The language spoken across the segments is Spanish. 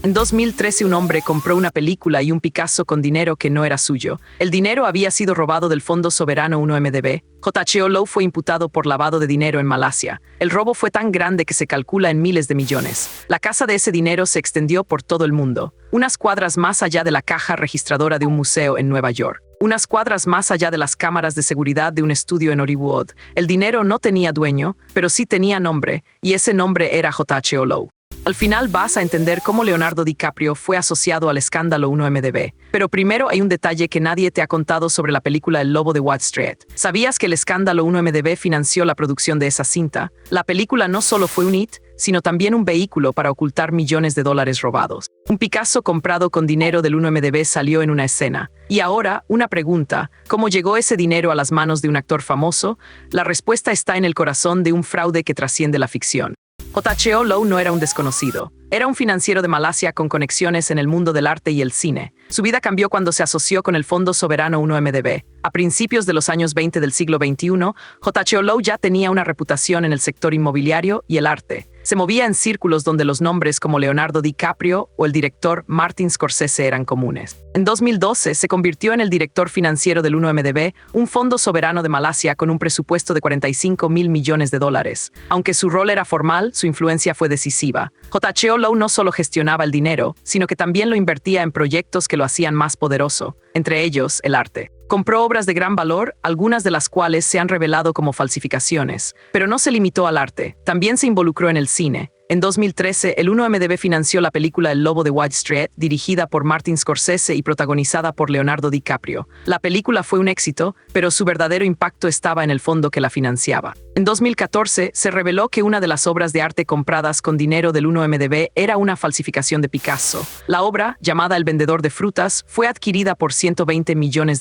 En 2013 un hombre compró una película y un Picasso con dinero que no era suyo. El dinero había sido robado del Fondo Soberano 1MDB. J.H.O. Low fue imputado por lavado de dinero en Malasia. El robo fue tan grande que se calcula en miles de millones. La casa de ese dinero se extendió por todo el mundo, unas cuadras más allá de la caja registradora de un museo en Nueva York. Unas cuadras más allá de las cámaras de seguridad de un estudio en Hollywood. El dinero no tenía dueño, pero sí tenía nombre, y ese nombre era J.H.O. Low. Al final vas a entender cómo Leonardo DiCaprio fue asociado al escándalo 1MDB. Pero primero hay un detalle que nadie te ha contado sobre la película El Lobo de Wall Street. ¿Sabías que el escándalo 1MDB financió la producción de esa cinta? La película no solo fue un hit, sino también un vehículo para ocultar millones de dólares robados. Un Picasso comprado con dinero del 1MDB salió en una escena. Y ahora, una pregunta: ¿cómo llegó ese dinero a las manos de un actor famoso? La respuesta está en el corazón de un fraude que trasciende la ficción. J.H.O. Low no era un desconocido. Era un financiero de Malasia con conexiones en el mundo del arte y el cine. Su vida cambió cuando se asoció con el Fondo Soberano 1MDB. A principios de los años 20 del siglo XXI, J.H.O. Low ya tenía una reputación en el sector inmobiliario y el arte. Se movía en círculos donde los nombres como Leonardo DiCaprio o el director Martin Scorsese eran comunes. En 2012 se convirtió en el director financiero del 1MDB, un fondo soberano de Malasia con un presupuesto de $45,000 millones. Aunque su rol era formal, su influencia fue decisiva. J.H.O. Low no solo gestionaba el dinero, sino que también lo invertía en proyectos que lo hacían más poderoso, entre ellos el arte. Compró obras de gran valor, algunas de las cuales se han revelado como falsificaciones. Pero no se limitó al arte, también se involucró en el cine. En 2013, el 1MDB financió la película El Lobo de Wall Street, dirigida por Martin Scorsese y protagonizada por Leonardo DiCaprio. La película fue un éxito, pero su verdadero impacto estaba en el fondo que la financiaba. En 2014, se reveló que una de las obras de arte compradas con dinero del 1MDB era una falsificación de Picasso. La obra, llamada El vendedor de frutas, fue adquirida por $120 millones.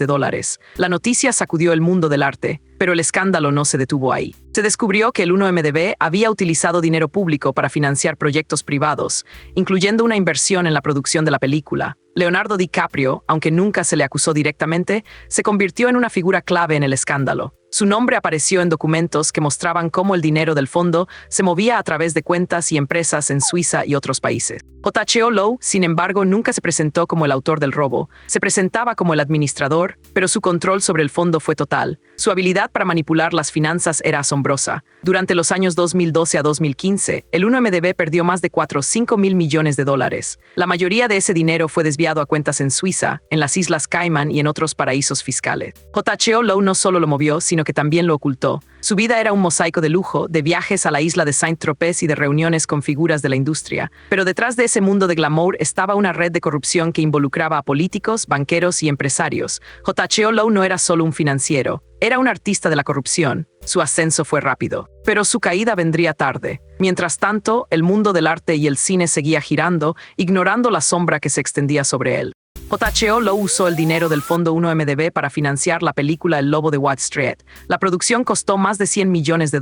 La noticia sacudió el mundo del arte, pero el escándalo no se detuvo ahí. Se descubrió que el 1MDB había utilizado dinero público para financiar proyectos privados, incluyendo una inversión en la producción de la película. Leonardo DiCaprio, aunque nunca se le acusó directamente, se convirtió en una figura clave en el escándalo. Su nombre apareció en documentos que mostraban cómo el dinero del fondo se movía a través de cuentas y empresas en Suiza y otros países. J.H.O. Low, sin embargo, nunca se presentó como el autor del robo. Se presentaba como el administrador, pero su control sobre el fondo fue total. Su habilidad para manipular las finanzas era asombrosa. Durante los años 2012 a 2015, el 1MDB perdió más de $4,500 millones. La mayoría de ese dinero fue desviado a cuentas en Suiza, en las Islas Caimán y en otros paraísos fiscales. J.H.O. Low no solo lo movió, sino que también lo ocultó. Su vida era un mosaico de lujo, de viajes a la isla de Saint-Tropez y de reuniones con figuras de la industria. Pero detrás de ese mundo de glamour estaba una red de corrupción que involucraba a políticos, banqueros y empresarios. J.H.O. Low no era solo un financiero, era un artista de la corrupción. Su ascenso fue rápido, pero su caída vendría tarde. Mientras tanto, el mundo del arte y el cine seguía girando, ignorando la sombra que se extendía sobre él. J.H.O. Low usó el dinero del Fondo 1MDB para financiar la película El Lobo de Wall Street. La producción costó más de $100 millones.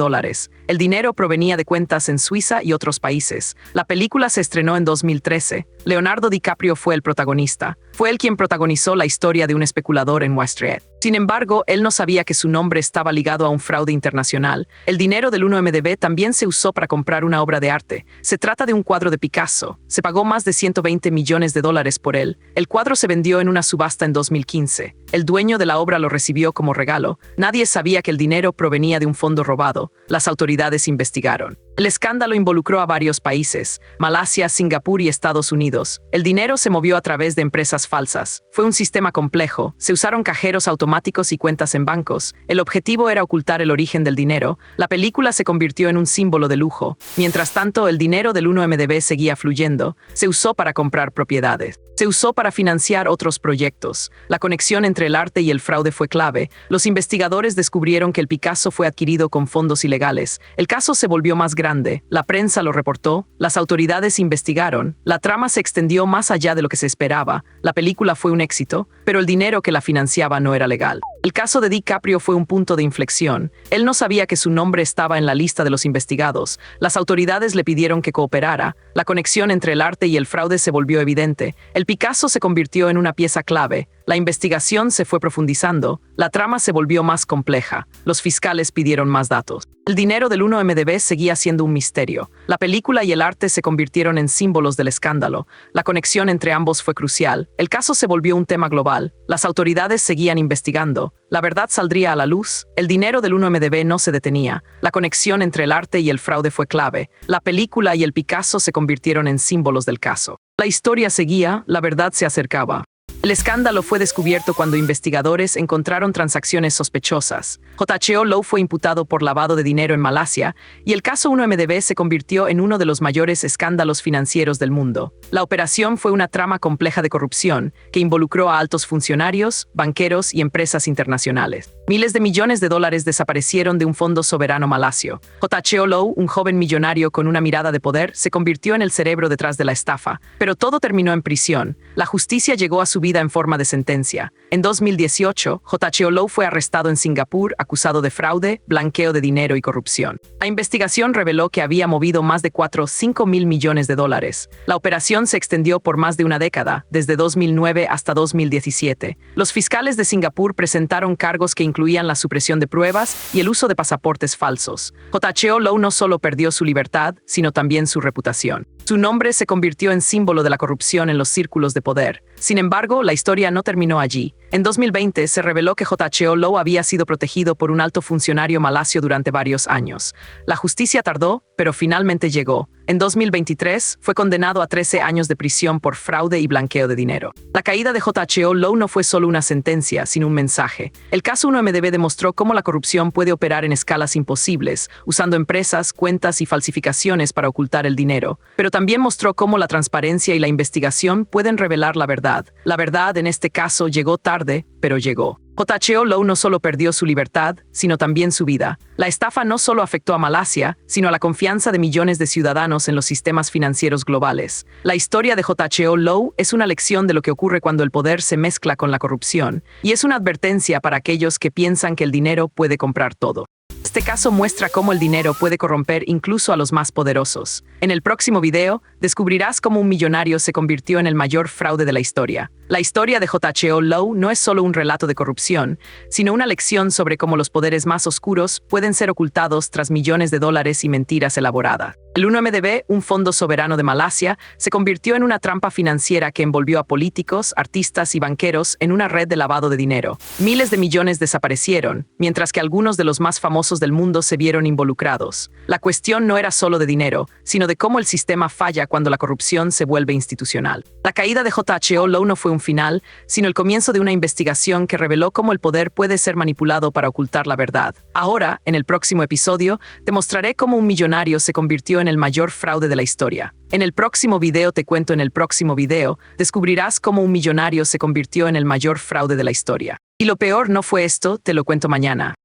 El dinero provenía de cuentas en Suiza y otros países. La película se estrenó en 2013. Leonardo DiCaprio fue el protagonista. Fue él quien protagonizó la historia de un especulador en Wall Street. Sin embargo, él no sabía que su nombre estaba ligado a un fraude internacional. El dinero del 1MDB también se usó para comprar una obra de arte. Se trata de un cuadro de Picasso. Se pagó más de $120 millones por él. El cuadro se vendió en una subasta en 2015. El dueño de la obra lo recibió como regalo. Nadie sabía que el dinero provenía de un fondo robado. Las autoridades investigaron. El escándalo involucró a varios países: Malasia, Singapur y Estados Unidos. El dinero se movió a través de empresas falsas. Fue un sistema complejo. Se usaron cajeros automáticos y cuentas en bancos. El objetivo era ocultar el origen del dinero. La película se convirtió en un símbolo de lujo. Mientras tanto, el dinero del 1MDB seguía fluyendo. Se usó para comprar propiedades. Se usó para financiar otros proyectos. La conexión entre el arte y el fraude fue clave. Los investigadores descubrieron que el Picasso fue adquirido con fondos ilegales. El caso se volvió más grande. La prensa lo reportó. Las autoridades investigaron. La trama se extendió más allá de lo que se esperaba. La película fue un éxito, pero el dinero que la financiaba no era legal. El caso de DiCaprio fue un punto de inflexión. Él no sabía que su nombre estaba en la lista de los investigados. Las autoridades le pidieron que cooperara. La conexión entre el arte y el fraude se volvió evidente. El Picasso se convirtió en una pieza clave. La investigación se fue profundizando. La trama se volvió más compleja. Los fiscales pidieron más datos. El dinero del 1MDB seguía siendo un misterio. La película y el arte se convirtieron en símbolos del escándalo. La conexión entre ambos fue crucial. El caso se volvió un tema global. Las autoridades seguían investigando. La verdad saldría a la luz. El dinero del 1MDB no se detenía. La conexión entre el arte y el fraude fue clave. La película y el Picasso se convirtieron en símbolos del caso. La historia seguía, la verdad se acercaba. El escándalo fue descubierto cuando investigadores encontraron transacciones sospechosas. JHO Low fue imputado por lavado de dinero en Malasia y el caso 1MDB se convirtió en uno de los mayores escándalos financieros del mundo. La operación fue una trama compleja de corrupción que involucró a altos funcionarios, banqueros y empresas internacionales. Miles de millones de dólares desaparecieron de un fondo soberano malasio. JHO Low, un joven millonario con una mirada de poder, se convirtió en el cerebro detrás de la estafa, pero todo terminó en prisión. La justicia llegó a su vida en forma de sentencia. En 2018, JHO Low fue arrestado en Singapur acusado de fraude, blanqueo de dinero y corrupción. La investigación reveló que había movido más de 4,5 mil millones de dólares. La operación se extendió por más de una década, desde 2009 hasta 2017. Los fiscales de Singapur presentaron cargos que incluían la supresión de pruebas y el uso de pasaportes falsos. JHO Low no solo perdió su libertad, sino también su reputación. Su nombre se convirtió en símbolo de la corrupción en los círculos de poder. Sin embargo, la historia no terminó allí. En 2020 se reveló que JHO Low había sido protegido por un alto funcionario malasio durante varios años. La justicia tardó, pero finalmente llegó. En 2023 fue condenado a 13 años de prisión por fraude y blanqueo de dinero. La caída de JHO Low no fue solo una sentencia, sino un mensaje. El caso 1MDB demostró cómo la corrupción puede operar en escalas imposibles, usando empresas, cuentas y falsificaciones para ocultar el dinero. Pero también mostró cómo la transparencia y la investigación pueden revelar la verdad. La verdad en este caso llegó tarde, pero llegó. JHO Low no solo perdió su libertad, sino también su vida. La estafa no solo afectó a Malasia, sino a la confianza de millones de ciudadanos en los sistemas financieros globales. La historia de JHO Low es una lección de lo que ocurre cuando el poder se mezcla con la corrupción, y es una advertencia para aquellos que piensan que el dinero puede comprar todo. Este caso muestra cómo el dinero puede corromper incluso a los más poderosos. En el próximo video, descubrirás cómo un millonario se convirtió en el mayor fraude de la historia. La historia de JHO Low no es solo un relato de corrupción, sino una lección sobre cómo los poderes más oscuros pueden ser ocultados tras millones de dólares y mentiras elaboradas. El 1MDB, un fondo soberano de Malasia, se convirtió en una trampa financiera que envolvió a políticos, artistas y banqueros en una red de lavado de dinero. Miles de millones desaparecieron, mientras que algunos de los más famosos del mundo se vieron involucrados. La cuestión no era solo de dinero, sino de cómo el sistema falla cuando la corrupción se vuelve institucional. La caída de JHO Low no fue un final, sino el comienzo de una investigación que reveló cómo el poder puede ser manipulado para ocultar la verdad. Ahora, en el próximo episodio, te mostraré cómo un millonario se convirtió en el mayor fraude de la historia. En el próximo video descubrirás cómo un millonario se convirtió en el mayor fraude de la historia. Y lo peor no fue esto, te lo cuento mañana.